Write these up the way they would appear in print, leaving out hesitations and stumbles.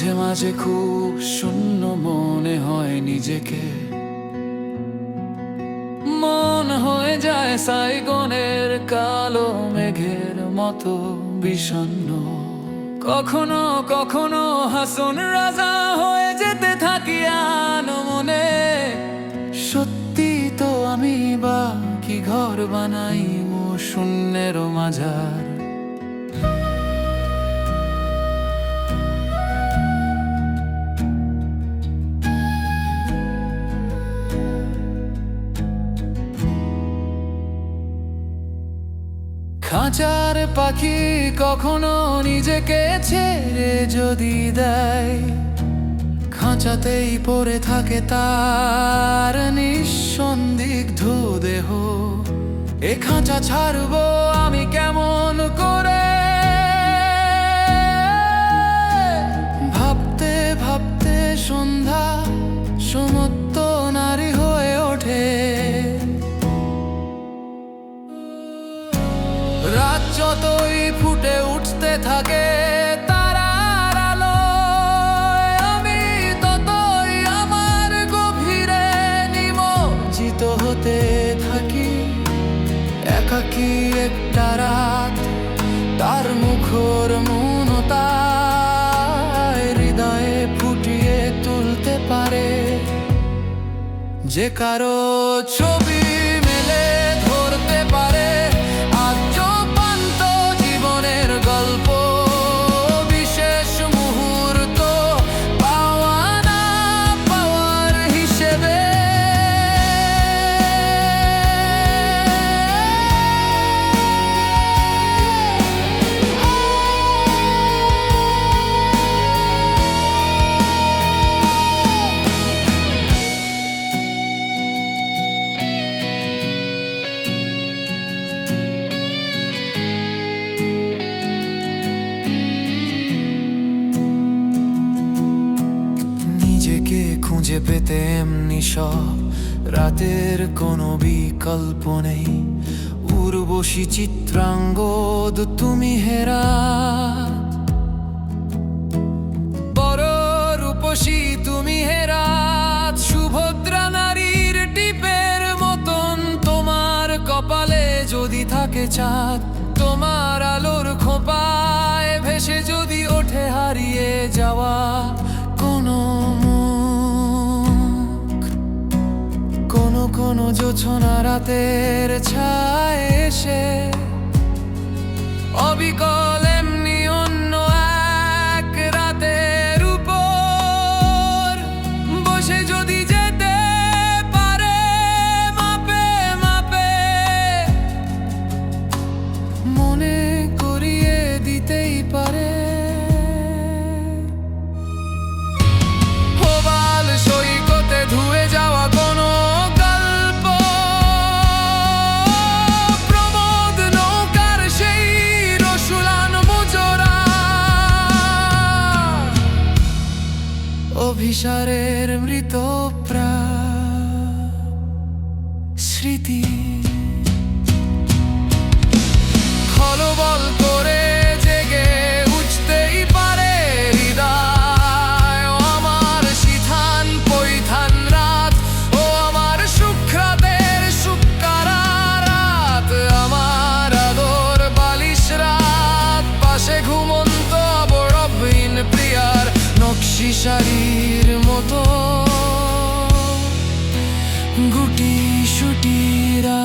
মাঝে মাঝে খুব শূন্য মনে হয় নিজেকে, মন হয়ে যায় সাইগনের কালো মেঘের মতো বিষণ্ণ। কখনো কখনো হাসন রাজা হয়ে যেতে থাকি আনমনে। সত্যি তো আমি বা কি ঘর বানাই শূন্যের মাঝার। খাঁচার পাখি কখনো নিজেকে ছেড়ে যদি দেয়, খাঁচাতেই পড়ে থাকে তার নিঃসন্দিগ্ধ দেহ। এ খাঁচা ছাড়বো আমি কেমন করে, ভাবতে ভাবতে সন্ধ্যা সমত্ত নারী হয়ে ওঠে। রাত যতই ফুটে উঠতে থাকে তারার আলোয়, আমি ততই আমার গভীরে নিমজ্জিত হতে থাকি। একাকী একটা রাত তার মুখর মৌনতায় হৃদয়ে ফুটিয়ে তুলতে পারে যে কারো ছবি মেলে ধরতে পারে গল্প। বিশেষ মুহূর্ত পাওয়া না পাওয়ার হিসেবে। খুঁজে পেতে এমনি সব রাতের কোনো বিকল্প নেই। উর্বশী চিত্রাঙ্গদ তুমি হেরা, বড় রূপসী তুমি হেরা। সুভদ্রা নারীর টিপের মতন তোমার কপালে যদি থাকে চাঁদ, তোমার আলোর খোঁপায় ভেসে যদি ওঠে হারিয়ে যাওয়া কোনো কোনো জোছনা রাতের ছায় এসে অবিকল এমনি অন্য এক রাতের উপর বসে যদি যেতে পারে মাপে মাপে, মনে করিয়ে দিতেই পারে ওবাল সৈকতে ধুয়ে যাওয়া কোনো অভিসারের মৃতপ্রায় স্মৃতি। হলবল করে জেগে উঠতেই পারে হৃদয়। ও আমার সিথান পৈথান রাত, ও আমার সুখ্রাতের সুক্কারা রাত, আমার আদর বালিশ রাত, পাশে ঘুমন্ত অবরবহীন প্রিয়ার নকশি শাড়ির মতো গুটি সুটিরা।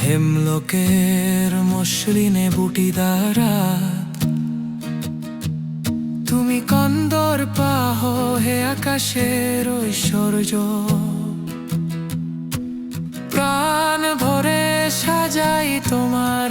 হেমলোকের মসৃণে বুটিদারা তুমি কন্দর্পা হে আকাশের ঐশ্বর্য। প্রাণ ভরে সাজাই তোমার